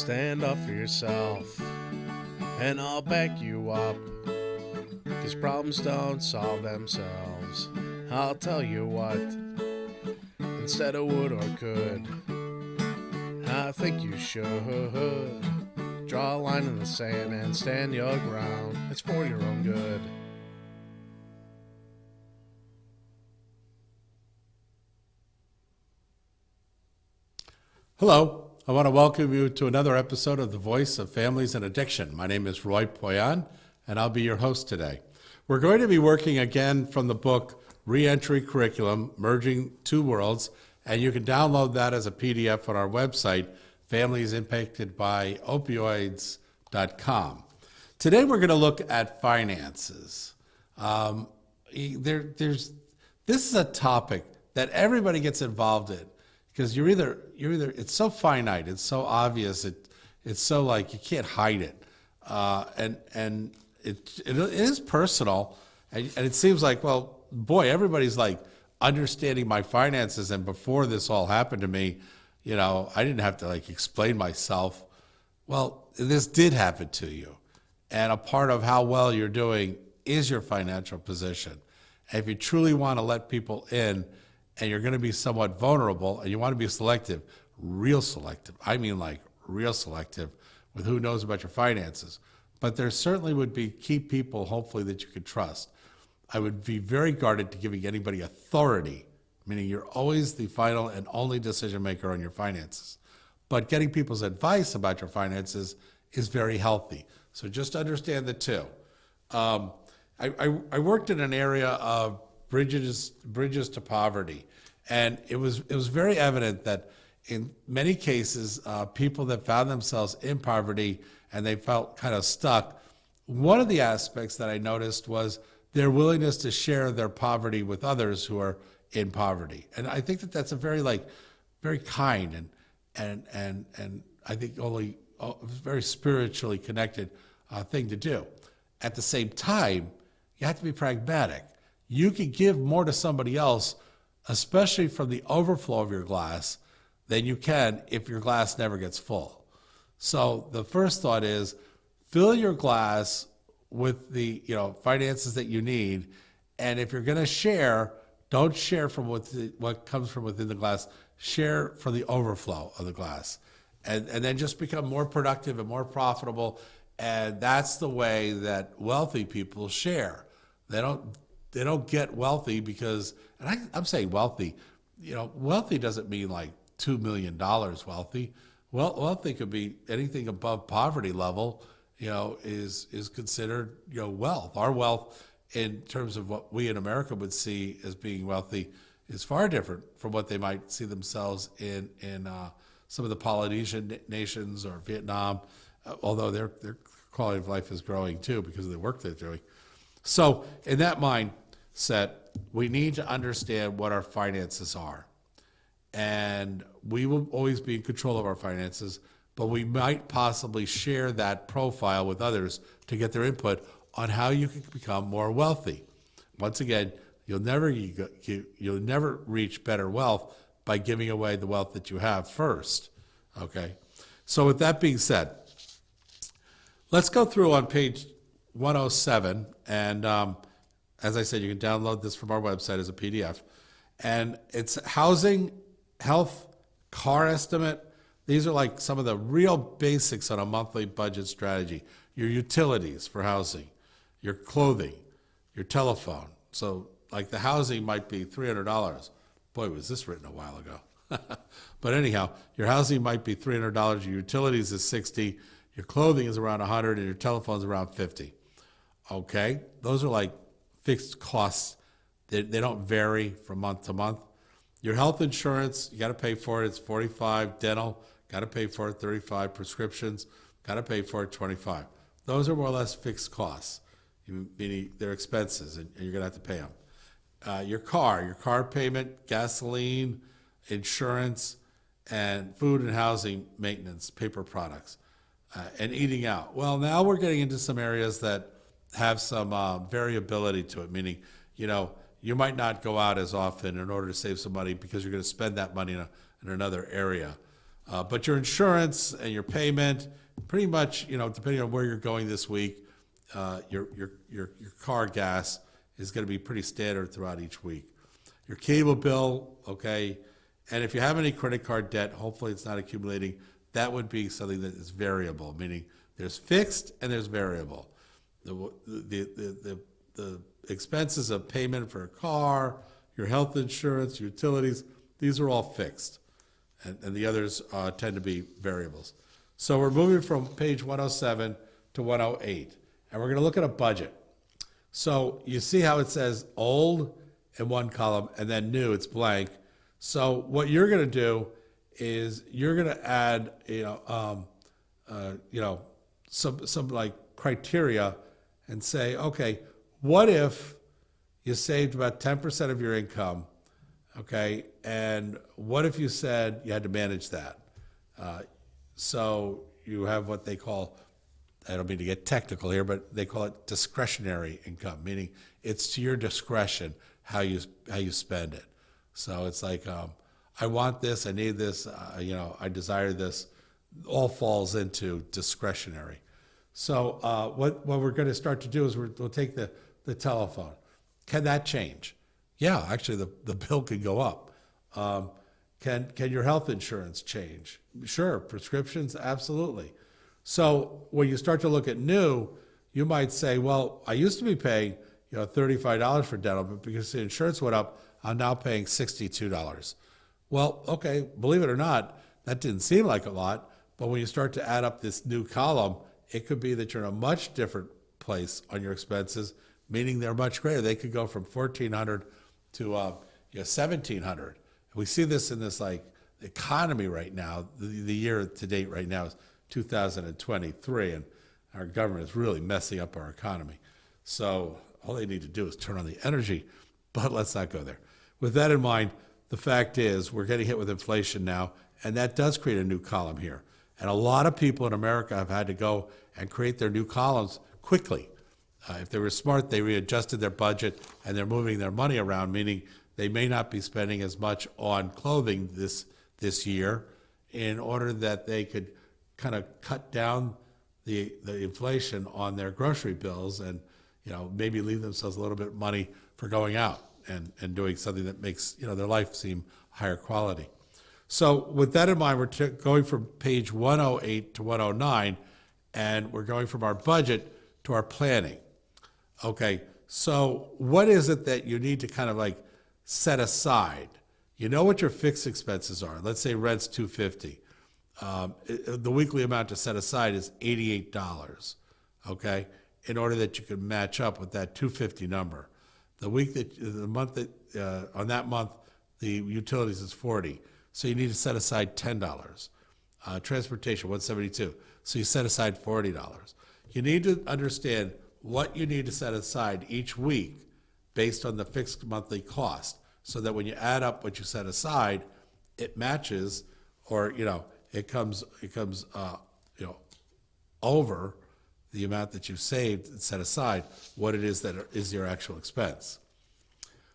Stand up for yourself, and I'll back you up. 'Cause problems don't solve themselves. I'll tell you what, instead of would or could, I think you should. Draw a line in the sand and stand your ground. It's for your own good. Hello, I want to welcome you to another episode of The Voice of Families and Addiction. My name is Roy Poyan, and I'll be your host today. We're going to be working again from the book Reentry Curriculum, Merging Two Worlds, and you can download that as a PDF on our website, familiesimpactedbyopioids.com. Today we're going to look at finances. This is a topic that everybody gets involved in. Because you're either it's so finite, it's so obvious, it's so like you can't hide it, and it is personal, and it seems like, well, boy, everybody's like understanding my finances, and before this all happened to me, I didn't have to like explain myself. Well, this did happen to you, and a part of how well you're doing is your financial position. And if you truly want to let people in, and you're going to be somewhat vulnerable, and you want to be selective, real selective. I mean like real selective with who knows about your finances. But there certainly would be key people, hopefully, that you could trust. I would be very guarded to giving anybody authority, meaning you're always the final and only decision maker on your finances. But getting people's advice about your finances is very healthy. So just understand the two. I worked in an area of bridges to poverty. And it was very evident that in many cases, people that found themselves in poverty and they felt kind of stuck, one of the aspects that I noticed was their willingness to share their poverty with others who are in poverty. And I think that that's a very kind and I think only very spiritually connected thing to do. At the same time, you have to be pragmatic. You can give more to somebody else, especially from the overflow of your glass, than you can if your glass never gets full. So the first thought is fill your glass with the finances that you need, and if you're going to share, don't share from what comes from within the glass. Share from the overflow of the glass, and then just become more productive and more profitable. And that's the way that wealthy people share. They don't get wealthy because, and I'm saying wealthy, wealthy doesn't mean like $2 million wealthy. Wealthy could be anything above poverty level, is considered, wealth. Our wealth in terms of what we in America would see as being wealthy is far different from what they might see themselves in some of the Polynesian nations or Vietnam, although their quality of life is growing too because of the work they're doing. So in that mindset, we need to understand what our finances are. And we will always be in control of our finances, but we might possibly share that profile with others to get their input on how you can become more wealthy. Once again, you'll never reach better wealth by giving away the wealth that you have first. Okay? So with that being said, let's go through on page 107, and as I said, you can download this from our website as a PDF. And it's housing, health, car estimate. These are like some of the real basics on a monthly budget strategy. Your utilities for housing, your clothing, your telephone. So like the housing might be $300. Boy, was this written a while ago. But anyhow, your housing might be $300, your utilities is $60, your clothing is around $100, and your telephone's around $50. Okay, those are like fixed costs. They don't vary from month to month. Your health insurance, you got to pay for it. It's $45. Dental, got to pay for it. $35. Prescriptions, got to pay for it. $25. Those are more or less fixed costs, meaning they're expenses, and you're going to have to pay them. Your car payment, gasoline, insurance, and food and housing maintenance, paper products, and eating out. Well, now we're getting into some areas that have some variability to it, meaning, you might not go out as often in order to save some money because you're going to spend that money in another area. But your insurance and your payment, pretty much, depending on where you're going this week, your car gas is going to be pretty standard throughout each week. Your cable bill, okay, and if you have any credit card debt, hopefully it's not accumulating. That would be something that is variable, meaning there's fixed and there's variable. The expenses of payment for a car, your health insurance, utilities, these are all fixed. And the others tend to be variables. So we're moving from page 107 to 108, and we're going to look at a budget. So you see how it says old in one column and then new, it's blank. So what you're going to do is you're going to add, some like criteria and say, okay, what if you saved about 10% of your income, okay, and what if you said you had to manage that? So you have what they call, I don't mean to get technical here, but they call it discretionary income, meaning it's to your discretion how you spend it. So it's like, I want this, I need this, I desire this, all falls into discretionary. So what we're going to start to do is we'll take the telephone. Can that change? Yeah, actually the bill could go up. Can your health insurance change? Sure. Prescriptions, absolutely. So when you start to look at new, you might say, well, I used to be paying $35 for dental, but because the insurance went up, I'm now paying $62. Well, okay, believe it or not, that didn't seem like a lot, but when you start to add up this new column, it could be that you're in a much different place on your expenses, meaning they're much greater. They could go from $1,400 to $1,700. We see this in this like economy right now. The year to date right now is 2023, and our government is really messing up our economy. So all they need to do is turn on the energy, but let's not go there. With that in mind, the fact is we're getting hit with inflation now, and that does create a new column here. And a lot of people in America have had to go and create their new columns quickly. If they were smart, they readjusted their budget and they're moving their money around, meaning they may not be spending as much on clothing this year in order that they could kind of cut down the inflation on their grocery bills and maybe leave themselves a little bit of money for going out and doing something that makes their life seem higher quality. So with that in mind, we're going from page 108 to 109, and we're going from our budget to our planning. Okay, so what is it that you need to kind of like set aside? You know what your fixed expenses are. Let's say rent's $250. The weekly amount to set aside is $88, okay, in order that you can match up with that $250 number. On that month, the utilities is $40. So you need to set aside $10. Transportation, $172. So you set aside $40. You need to understand what you need to set aside each week based on the fixed monthly cost, so that when you add up what you set aside, it matches, or it comes over the amount that you've saved and set aside, what it is that is your actual expense.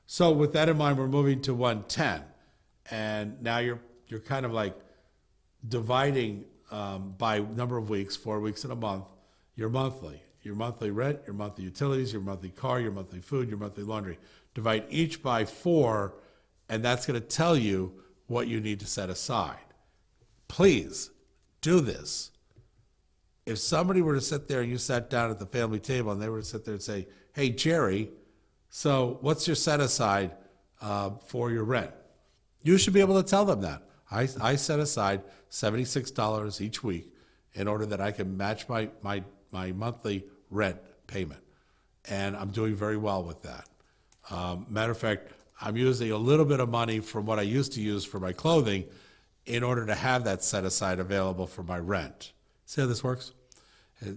So with that in mind, we're moving to 110. And now you're kind of like dividing by number of weeks, 4 weeks in a month, your monthly rent, your monthly utilities, your monthly car, your monthly food, your monthly laundry. Divide each by 4, and that's going to tell you what you need to set aside. Please do this. If somebody were to sit there and you sat down at the family table and they were to sit there and say, hey, Jerry, so what's your set aside for your rent? You should be able to tell them that. I set aside $76 each week in order that I can match my monthly rent payment. And I'm doing very well with that. Matter of fact, I'm using a little bit of money from what I used to use for my clothing in order to have that set aside available for my rent. See how this works?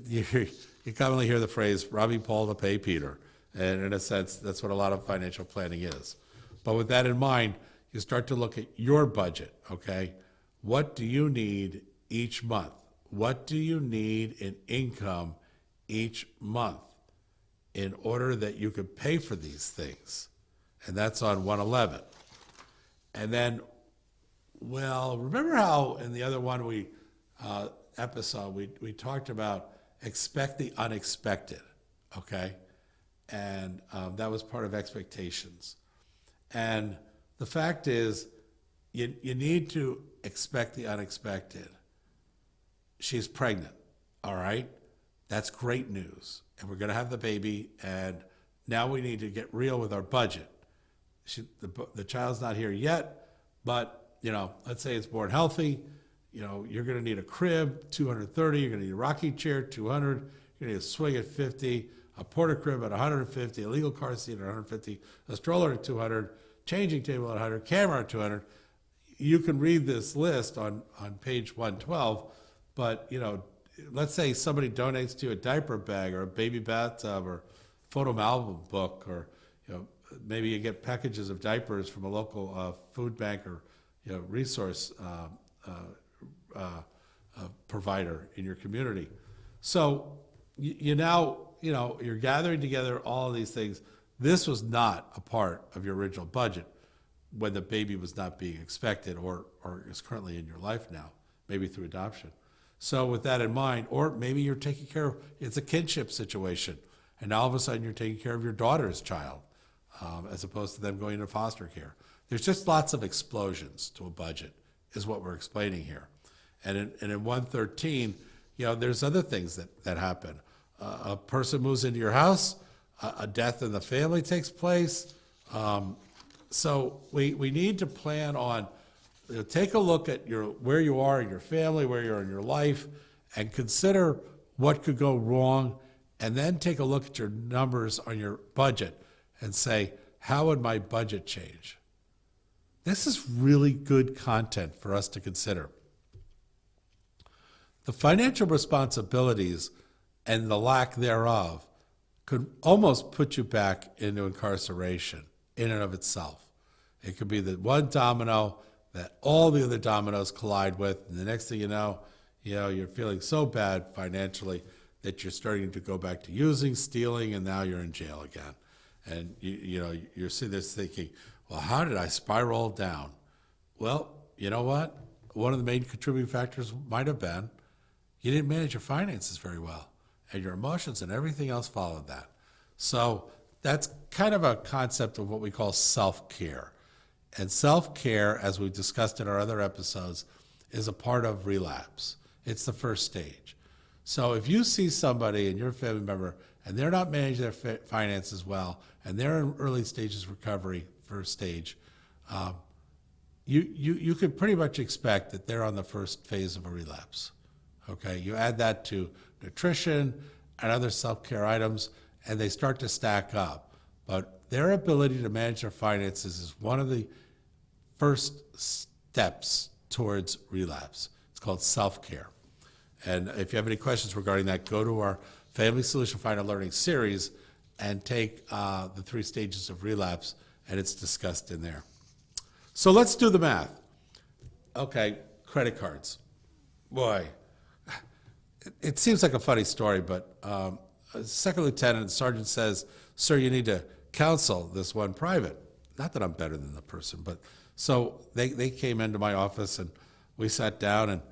You commonly hear the phrase, robbing Paul to pay Peter. And in a sense, that's what a lot of financial planning is. But with that in mind, you start to look at your budget, okay? What do you need each month? What do you need in income each month in order that you could pay for these things? And that's on 111. And then Well, remember how in the other one episode we talked about expect the unexpected, okay? And that was part of expectations. And the fact is, you need to expect the unexpected. She's pregnant, all right? That's great news. And we're going to have the baby, and now we need to get real with our budget. The child's not here yet, but, let's say it's born healthy. You're going to need a crib, 230. You're going to need a rocking chair, 200. You're going to need a swing at 50, a porta crib at 150, a legal car seat at 150, a stroller at 200, changing table at 100, camera at 200. You can read this list on page 112, but, let's say somebody donates to you a diaper bag or a baby bathtub or photo album book, or, maybe you get packages of diapers from a local food bank or, resource provider in your community. So you're gathering together all of these things. This was not a part of your original budget when the baby was not being expected or is currently in your life now, maybe through adoption. So with that in mind, or maybe you're taking care of, it's a kinship situation, and all of a sudden you're taking care of your daughter's child as opposed to them going into foster care. There's just lots of explosions to a budget is what we're explaining here. And in 113, there's other things that happen. A person moves into your house, a death in the family takes place. So we need to plan on, take a look at where you are in your family, where you are in your life, and consider what could go wrong, and then take a look at your numbers on your budget and say, how would my budget change? This is really good content for us to consider. The financial responsibilities and the lack thereof could almost put you back into incarceration in and of itself. It could be the one domino that all the other dominoes collide with, and the next thing you know, you're feeling so bad financially that you're starting to go back to using, stealing, and now you're in jail again. And you're sitting there thinking, well, how did I spiral down? Well, you know what? One of the main contributing factors might have been you didn't manage your finances very well, and your emotions and everything else followed that. So that's kind of a concept of what we call self-care. And self-care, as we've discussed in our other episodes, is a part of relapse. It's the first stage. So if you see somebody in your family member and they're not managing their finances well, and they're in early stages of recovery, first stage, you could pretty much expect that they're on the first phase of a relapse. Okay, you add that to nutrition and other self-care items, and they start to stack up. But their ability to manage their finances is one of the first steps towards relapse. It's called self-care. And if you have any questions regarding that, go to our Family Solution Finder Learning series and take the 3 stages of relapse, and it's discussed in there. So let's do the math. Okay, credit cards. Boy, it seems like a funny story, but a second lieutenant sergeant says, sir, you need to counsel this one private. Not that I'm better than the person, but so they came into my office and we sat down and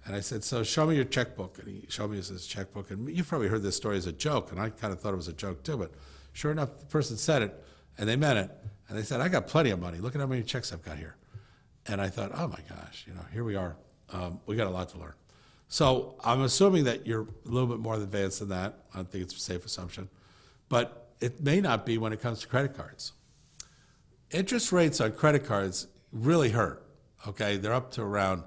I said, so show me your checkbook. And he showed me his checkbook. And you've probably heard this story as a joke, and I kind of thought it was a joke too, but sure enough, the person said it, and they meant it. And they said, I got plenty of money. Look at how many checks I've got here. And I thought, oh my gosh, here we are. We got a lot to learn. So I'm assuming that you're a little bit more advanced than that. I don't think it's a safe assumption. But it may not be when it comes to credit cards. Interest rates on credit cards really hurt, okay? They're up to around,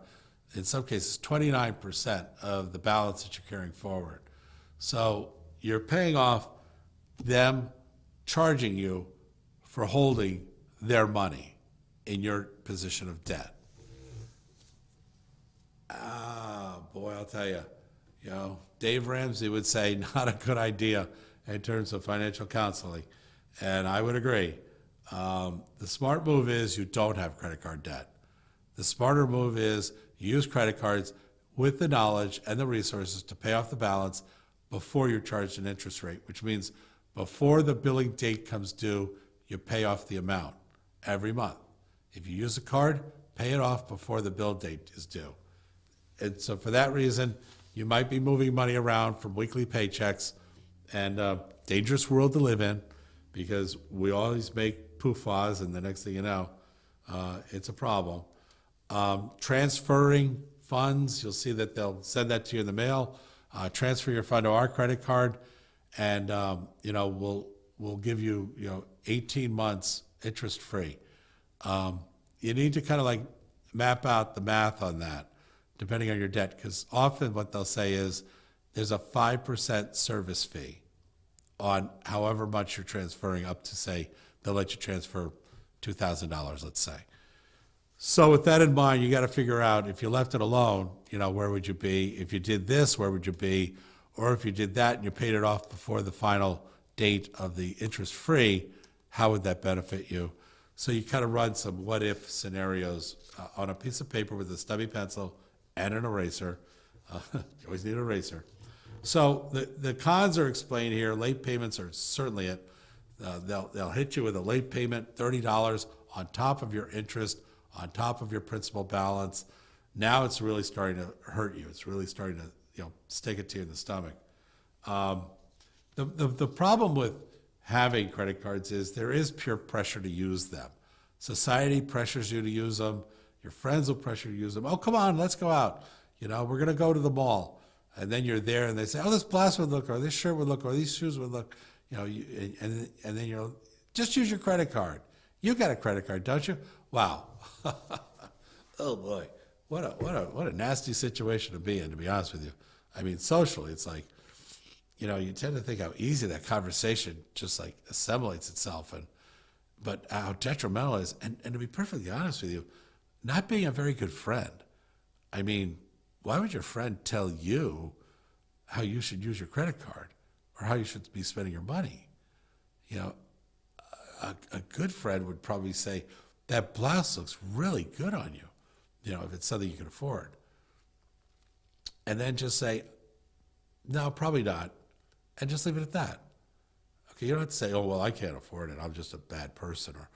in some cases, 29% of the balance that you're carrying forward. So you're paying off them charging you for holding their money in your position of debt. Boy, I'll tell you, Dave Ramsey would say not a good idea in terms of financial counseling, and I would agree. The smart move is you don't have credit card debt. The smarter move is you use credit cards with the knowledge and the resources to pay off the balance before you're charged an interest rate, which means before the billing date comes due, you pay off the amount every month. If you use a card, Pay it off before the bill date is due. And so for that reason, you might be moving money around from weekly paychecks, and dangerous world to live in, because we always make PUFAs, and the next thing you know, it's a problem. Transferring funds, you'll see that they'll send that to you in the mail. Transfer your fund to our credit card, and we'll give you 18 months interest free. You need to kind of like map out the math on that, depending on your debt, because often what they'll say is there's a 5% service fee on however much you're transferring, up to, say, they'll let you transfer $2,000, let's say. So with that in mind, you got to figure out, if you left it alone, where would you be? If you did this, where would you be? Or if you did that and you paid it off before the final date of the interest-free, how would that benefit you? So you kind of run some what-if scenarios on a piece of paper with a stubby pencil and an eraser. You always need an eraser. So the cons are explained here. Late payments are certainly it. They'll hit you with a late payment, $30 on top of your interest, on top of your principal balance. Now it's really starting to hurt you. It's really starting to stick it to you in the stomach. The problem with having credit cards is there is peer pressure to use them. Society pressures you to use them. Your friends will pressure you to use them. Oh, come on, let's go out. We're going to go to the mall. And then you're there and they say, oh, this blouse would look, or this shirt would look, or these shoes would look. And then just use your credit card. You got a credit card, don't you? Wow. Oh boy, what a nasty situation to be in, to be honest with you. I mean, socially, it's like, you tend to think how easy that conversation just like assimilates itself, but how detrimental it is. And to be perfectly honest with you, not being a very good friend. I mean, why would your friend tell you how you should use your credit card or how you should be spending your money? A good friend would probably say, that blouse looks really good on you, if it's something you can afford. And then just say, no, probably not, and just leave it at that. Okay, you don't have to say, oh, well, I can't afford it, I'm just a bad person, or,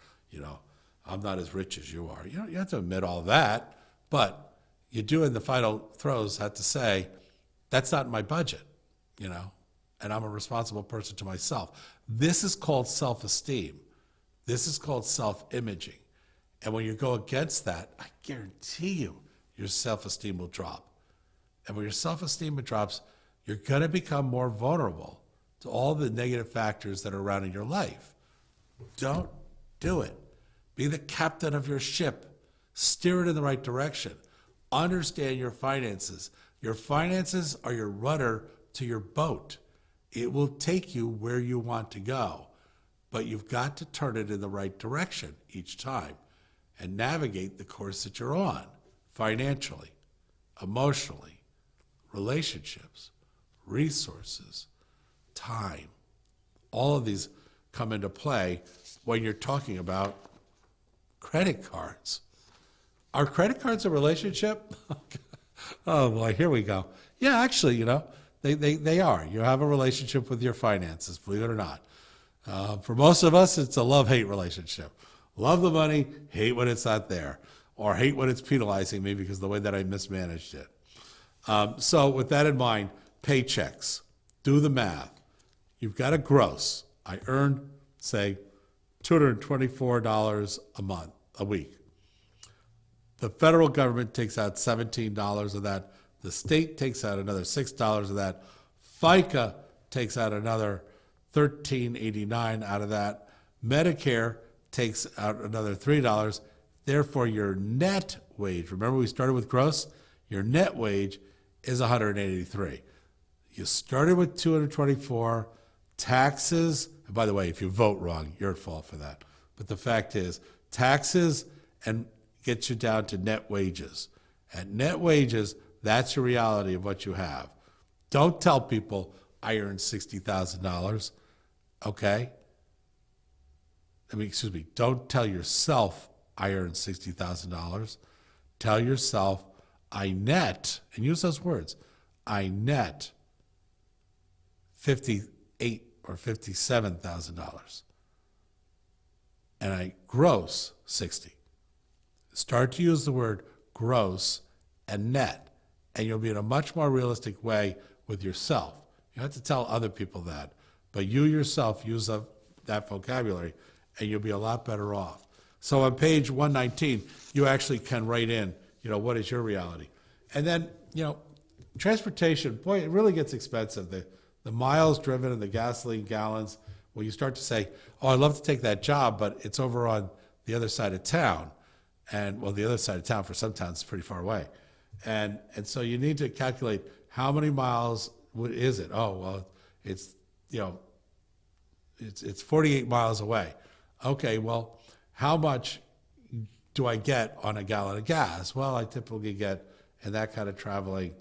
I'm not as rich as you are. You have to admit all that, but you do in the final throes have to say, that's not in my budget, and I'm a responsible person to myself. This is called self-esteem. This is called self-imaging. And when you go against that, I guarantee you, your self-esteem will drop. And when your self-esteem drops, you're going to become more vulnerable to all the negative factors that are around in your life. Don't do it. Be the captain of your ship. Steer it in the right direction. Understand your finances. Your finances are your rudder to your boat. It will take you where you want to go, but you've got to turn it in the right direction each time and navigate the course that you're on, financially, emotionally, relationships, resources, time. All of these come into play when you're talking about credit cards. Are credit cards a relationship? Oh boy, here we go. Yeah, actually, they are. You have a relationship with your finances, believe it or not. For most of us, it's a love-hate relationship. Love the money, hate when it's not there, or hate when it's penalizing me because of the way that I mismanaged it. So with that in mind, paychecks, do the math. You've got a gross. I earned, say, $224 a week. The federal government takes out $17 of that. The state takes out another $6 of that. FICA takes out another $13.89 out of that. Medicare takes out another $3. Therefore, your net wage, remember we started with gross? Your net wage is $183. You started with $224. Taxes, and by the way, if you vote wrong, you're at fault for that. But the fact is, taxes and gets you down to net wages. At net wages, that's your reality of what you have. Don't tell people, I earn $60,000, okay? Don't tell yourself, I earn $60,000. Tell yourself, I net, and use those words, I net $58,000 or $57,000. And I gross 60. Start to use the word gross and net, and you'll be in a much more realistic way with yourself. You have to tell other people that, but you yourself use that vocabulary, and you'll be a lot better off. So on page 119, you actually can write in, what is your reality? And then, transportation, boy, it really gets expensive. The miles driven and the gasoline gallons, well, you start to say, oh, I'd love to take that job, but it's over on the other side of town. And, well, the other side of town for some towns is pretty far away. And so you need to calculate how many miles is it? Oh, well, it's 48 miles away. Okay, well, how much do I get on a gallon of gas? Well, I typically get, in that kind of traveling,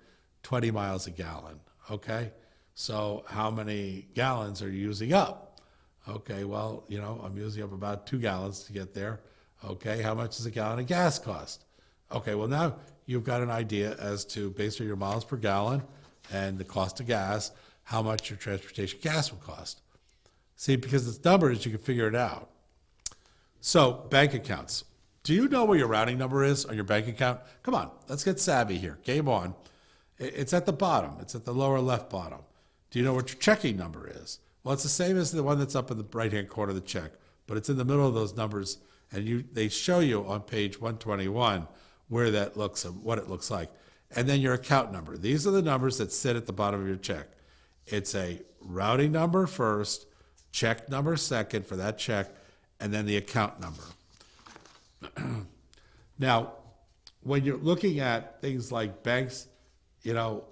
20 miles a gallon. Okay, so how many gallons are you using up? Okay, well, I'm using up about 2 gallons to get there. Okay, how much does a gallon of gas cost? Okay, well, now you've got an idea as to, based on your miles per gallon and the cost of gas, how much your transportation gas will cost. See, because it's numbers, you can figure it out. So, bank accounts. Do you know where your routing number is on your bank account? Come on, let's get savvy here. Game on. It's at the bottom. It's at the lower left bottom. Do you know what your checking number is? Well, it's the same as the one that's up in the right-hand corner of the check, but it's in the middle of those numbers, and they show you on page 121 where that looks and what it looks like. And then your account number. These are the numbers that sit at the bottom of your check. It's a routing number first, check number second for that check, and then the account number. Now, when you're looking at things like banks, you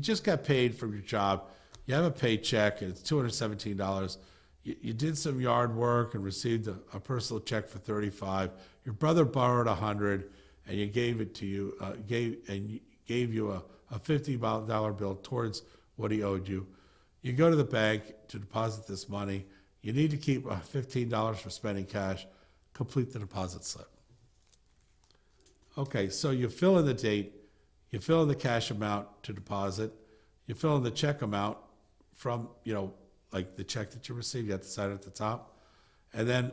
just got paid from your job. You have a paycheck, and it's $217. You did some yard work and received a personal check for $35. Your brother borrowed $100, and you gave it to you. Gave you a $50 bill towards what he owed you. You go to the bank to deposit this money. You need to keep $15 for spending cash. Complete the deposit slip. Okay, so you fill in the date, you fill in the cash amount to deposit, you fill in the check amount from, like the check that you received, you have to sign it at the top, and then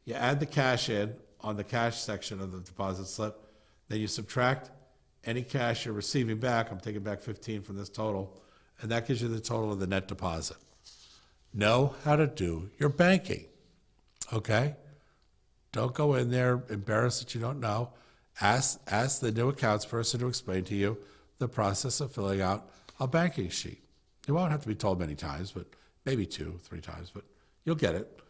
you add the cash in on the cash section of the deposit slip, then you subtract any cash you're receiving back. I'm taking back 15 from this total, and that gives you the total of the net deposit. Know how to do your banking, okay? Don't go in there embarrassed that you don't know. Ask the new accounts person to explain to you the process of filling out a banking sheet. You won't have to be told many times, but maybe 2, 3 times, but you'll get it.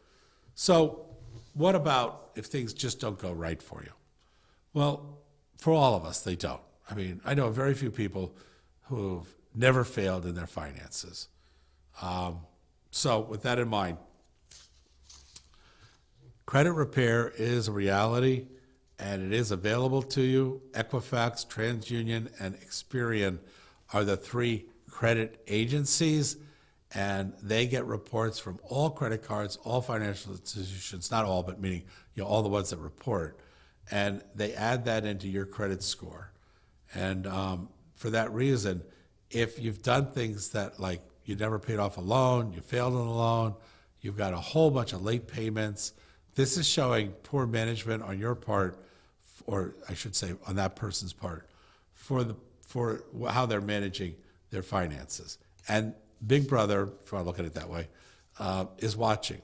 So what about if things just don't go right for you? Well, for all of us, they don't. I mean, I know very few people who've never failed in their finances. So with that in mind, credit repair is a reality, and it is available to you. Equifax, TransUnion, and Experian are the 3 credit agencies, and they get reports from all credit cards, all financial institutions, not all, but meaning all the ones that report, and they add that into your credit score. And for that reason, if you've done things that, like, you never paid off a loan, you failed on a loan, you've got a whole bunch of late payments, this is showing poor management on your part, or I should say on that person's part, for how they're managing their finances. And Big Brother, if I look at it that way, is watching.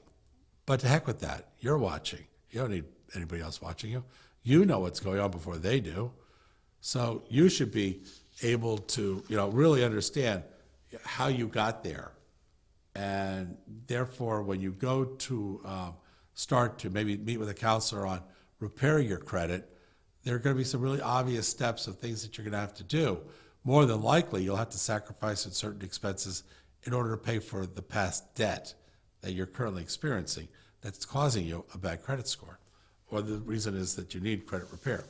But to heck with that, you're watching. You don't need anybody else watching you. You know what's going on before they do. So you should be able to, really understand how you got there. And therefore, when you go to start to maybe meet with a counselor on repairing your credit, there are going to be some really obvious steps of things that you're going to have to do. More than likely, you'll have to sacrifice in certain expenses in order to pay for the past debt that you're currently experiencing that's causing you a bad credit score, or the reason is that you need credit repair.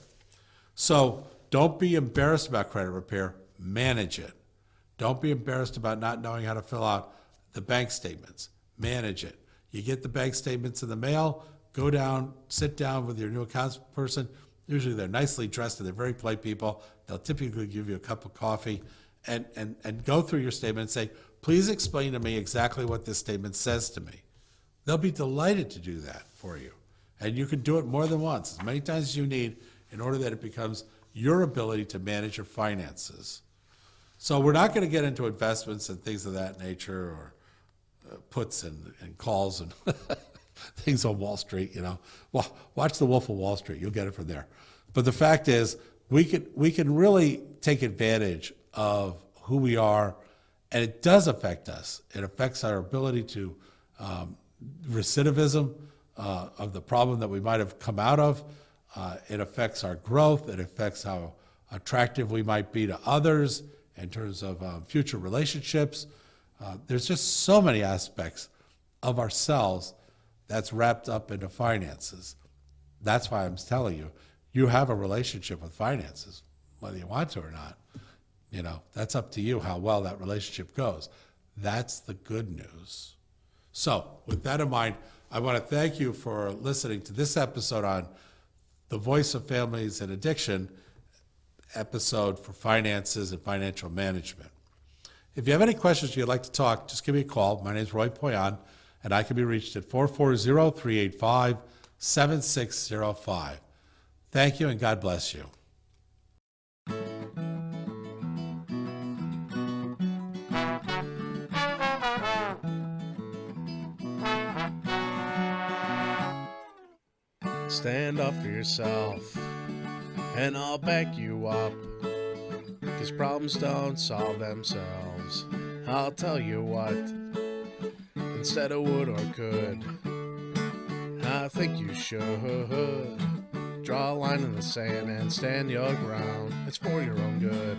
So don't be embarrassed about credit repair, manage it. Don't be embarrassed about not knowing how to fill out the bank statements, manage it. You get the bank statements in the mail, go down, sit down with your new accounts person. Usually they're nicely dressed and they're very polite people. They'll typically give you a cup of coffee and go through your statement and say, please explain to me exactly what this statement says to me. They'll be delighted to do that for you. And you can do it more than once, as many times as you need, in order that it becomes your ability to manage your finances. So we're not going to get into investments and things of that nature, or puts and calls and things on Wall Street, Well, watch The Wolf of Wall Street. You'll get it from there. But the fact is, we can really take advantage of who we are, and it does affect us. It affects our ability to recidivism of the problem that we might have come out of. It affects our growth. It affects how attractive we might be to others in terms of future relationships. There's just so many aspects of ourselves that's wrapped up into finances. That's why I'm telling you, you have a relationship with finances, whether you want to or not. That's up to you how well that relationship goes. That's the good news. So with that in mind, I want to thank you for listening to this episode on The Voice of Families and Addiction, episode for finances and financial management. If you have any questions you'd like to talk, just give me a call. My name is Roy Poyan, and I can be reached at 440-385-7605. Thank you, and God bless you. Stand up for yourself, and I'll back you up, 'cause problems don't solve themselves. I'll tell you what, instead of would or could, I think you should draw a line in the sand and stand your ground. It's for your own good.